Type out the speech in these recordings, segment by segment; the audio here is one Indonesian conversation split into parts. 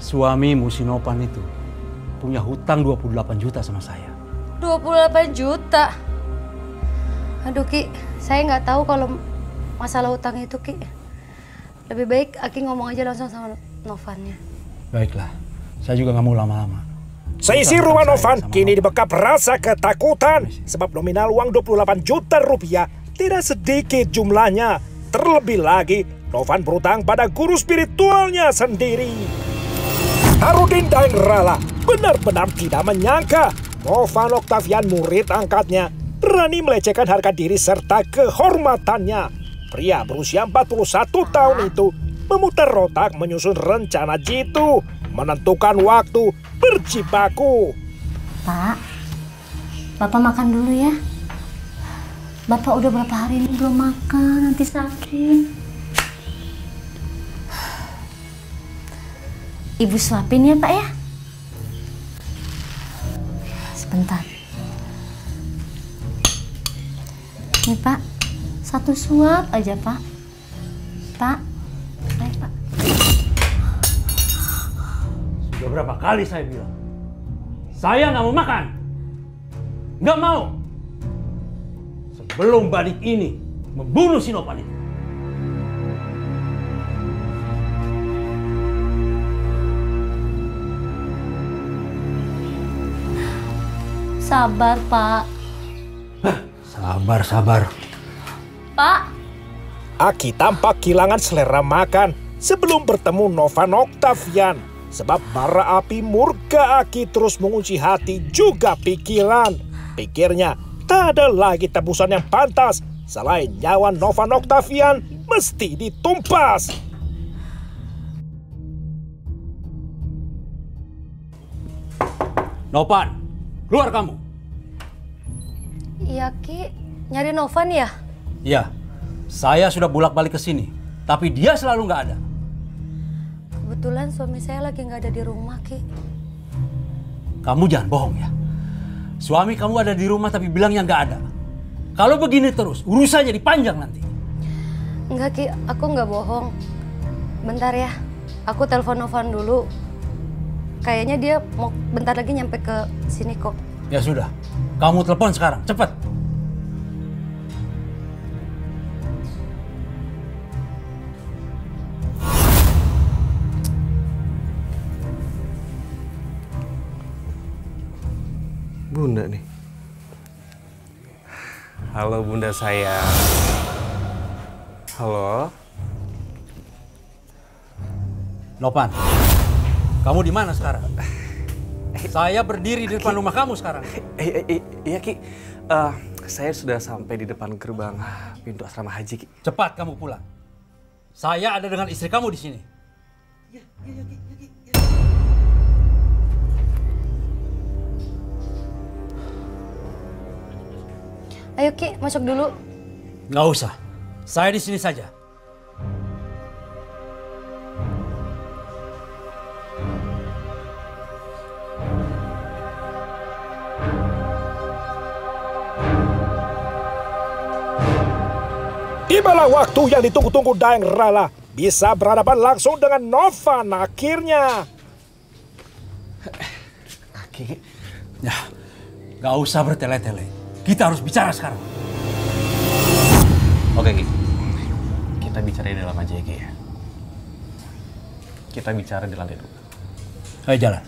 Suamimu si Novan itu punya hutang 28 juta sama saya. 28 juta? Aduh Ki, saya nggak tahu kalau masalah hutang itu Ki. Lebih baik Aki ngomong aja langsung sama Novannya. Baiklah, saya juga nggak mau lama-lama. Seisi rumah Novan kini dibekap rasa ketakutan sebab nominal uang 28 juta rupiah tidak sedikit jumlahnya. Terlebih lagi, Novan berutang pada guru spiritualnya sendiri. Harudin dan Rala benar-benar tidak menyangka Novan Octavian, murid angkatnya, berani melecehkan harga diri serta kehormatannya. Pria berusia 41 tahun itu memutar otak menyusun rencana jitu, menentukan waktu berjibaku. Pak, Bapak makan dulu ya. Bapak udah berapa hari ini belum makan, nanti sakit. Ibu suapin ya Pak ya. Sebentar. Nih Pak, satu suap aja Pak. Pak, baik Pak. Sudah berapa kali saya bilang, saya nggak mau makan. Nggak mau. Sebelum Badik ini membunuh si Novan itu. Sabar Pak. Sabar. Pak. Aki tampak kehilangan selera makan sebelum bertemu Novan Octavian. Sebab bara api murka Aki terus mengunci hati juga pikiran. Pikirnya tak ada lagi tebusan yang pantas selain nyawa Novan Octavian mesti ditumpas. Novan, keluar kamu. Iya Ki, nyari Novan ya? Iya, saya sudah bolak-balik ke sini, tapi dia selalu nggak ada. Kebetulan suami saya lagi nggak ada di rumah Ki. Kamu jangan bohong ya. Suami kamu ada di rumah tapi bilangnya nggak ada. Kalau begini terus, urusannya dipanjang nanti. Enggak Ki, aku nggak bohong. Bentar ya, aku telepon Novan dulu. Kayaknya dia mau bentar lagi nyampe ke sini kok. Ya sudah, kamu telepon sekarang, cepat. Bunda nih. Halo Bunda sayang. Halo. Novan, kamu di mana sekarang? Saya berdiri di depan rumah kamu sekarang. Iya Ki, saya sudah sampai di depan gerbang pintu asrama haji Ki. Cepat kamu pulang. Saya ada dengan istri kamu di sini. Ayo Ki, masuk dulu. Nggak usah, saya di sini saja. Tibalah waktu yang ditunggu-tunggu Daeng Rala bisa berhadapan langsung dengan Novan akhirnya. Ki. Ya, nggak usah bertele-tele. Kita harus bicara sekarang. Oke Ki, kita bicara di dalam aja ya Ki ya. Kita bicara di lantai 2. Ayo jalan.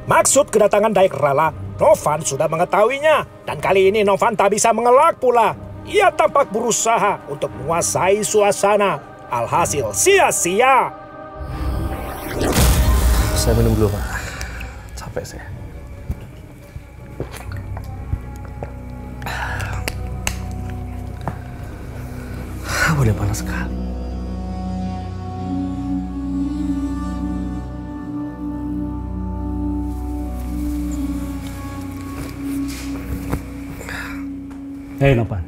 Maksud kedatangan Daeng Rala, Novan sudah mengetahuinya. Dan kali ini Novan tak bisa mengelak pula. Ia tampak berusaha untuk menguasai suasana. Alhasil sia-sia. Saya minum dulu Pak. Capek saya. Udah panas sekali. Hei Novan,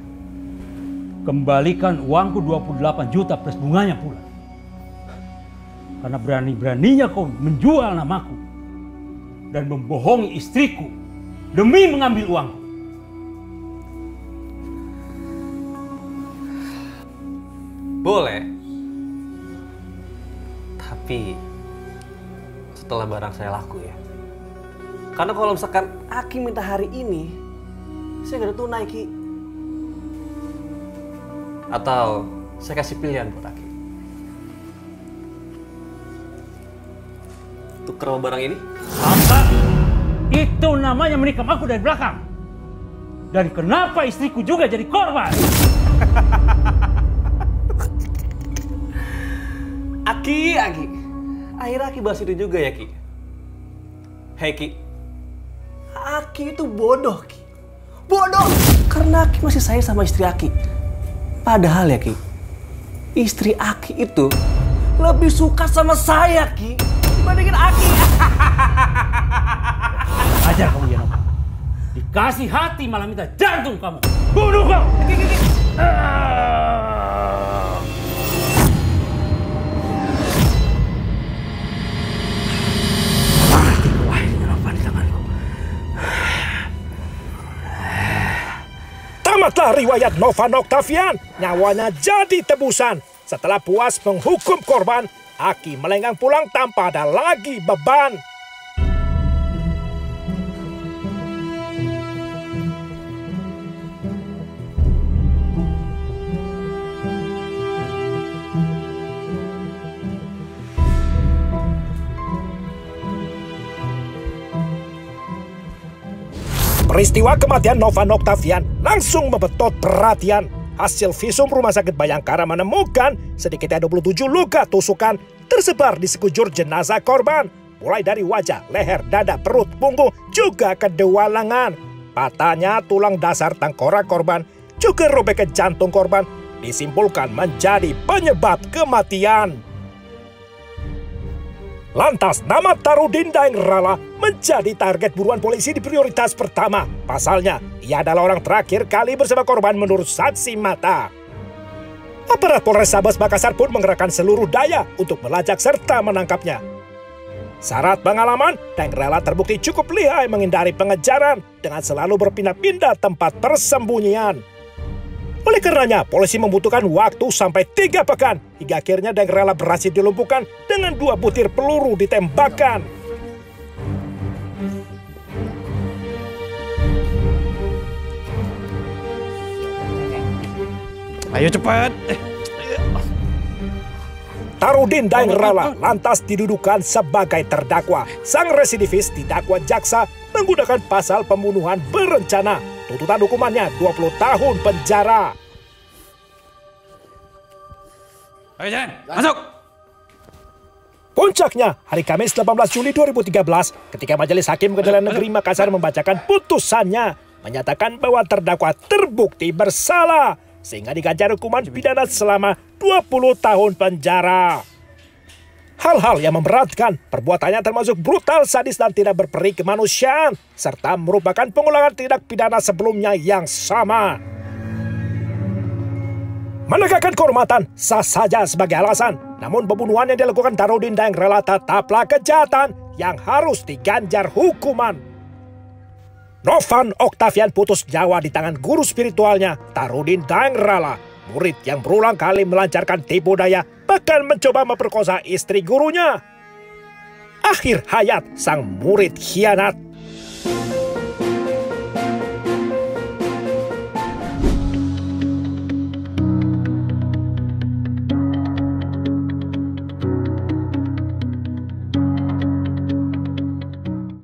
kembalikan uangku 28 juta plus bunganya pula. Karena berani-beraninya kau menjual namaku dan membohongi istriku demi mengambil uangku. Boleh. Tapi setelah barang saya laku ya. Karena kalau misalkan Aki minta hari ini, saya nggak ada tunai, Ki. Atau saya kasih pilihan buat Aki. Tuker barang ini? Apa? Itu namanya menikam aku dari belakang. Dan kenapa istriku juga jadi korban? Aki. Akhirnya Aki bahas itu juga ya, Ki. Hei, Ki. Aki itu bodoh, Ki. Bodoh! Karena Aki masih sayang sama istri Aki. Padahal ya, Ki. Istri Aki itu lebih suka sama saya, Ki. Dibandingin Aki. Ajar kamu, Yanova. Dikasih hati malah minta jantung kamu. Bunuh kau! Tamatlah riwayat Novan Octavian. Nyawanya jadi tebusan. Setelah puas menghukum korban, Aki melenggang pulang tanpa ada lagi beban. Peristiwa kematian Novan Octavian langsung membetot perhatian. Hasil visum Rumah Sakit Bayangkara menemukan sedikitnya 27 luka tusukan tersebar di sekujur jenazah korban. Mulai dari wajah, leher, dada, perut, punggung, juga kedua lengan. Patahnya tulang dasar tengkorak korban, juga robekan jantung korban disimpulkan menjadi penyebab kematian. Lantas, nama Tarudin Daengrala menjadi target buruan polisi di prioritas pertama. Pasalnya, ia adalah orang terakhir kali bersama korban menurut saksi mata. Aparat Polrestabes Makassar pun mengerahkan seluruh daya untuk melacak serta menangkapnya. Syarat pengalaman, Daengrala terbukti cukup lihai menghindari pengejaran dengan selalu berpindah-pindah tempat persembunyian. Oleh karenanya, polisi membutuhkan waktu sampai 3 pekan hingga akhirnya Daengrala berhasil dilumpuhkan dengan 2 butir peluru ditembakkan. Ayo cepat. Tarudin Daengrala lantas didudukan sebagai terdakwa. Sang residivis didakwa jaksa menggunakan pasal pembunuhan berencana. Tuntutan hukumannya 20 tahun penjara. Ayo jalan, masuk. Puncaknya, hari Kamis 18 Juli 2013, ketika Majelis Hakim Pengadilan Negeri Makassar membacakan putusannya, menyatakan bahwa terdakwa terbukti bersalah, sehingga diganjar hukuman pidana selama 20 tahun penjara. Hal-hal yang memberatkan, perbuatannya termasuk brutal, sadis, dan tidak berperi kemanusiaan, serta merupakan pengulangan tindak pidana sebelumnya yang sama. Menegakkan kehormatan sah saja sebagai alasan, namun pembunuhan yang dilakukan Tarudin Daengrala tetaplah kejahatan yang harus diganjar hukuman. Novan Octavian putus nyawa di tangan guru spiritualnya, Tarudin Daengrala, murid yang berulang kali melancarkan tipu daya, bahkan mencoba memperkosa istri gurunya. Akhir hayat sang murid khianat.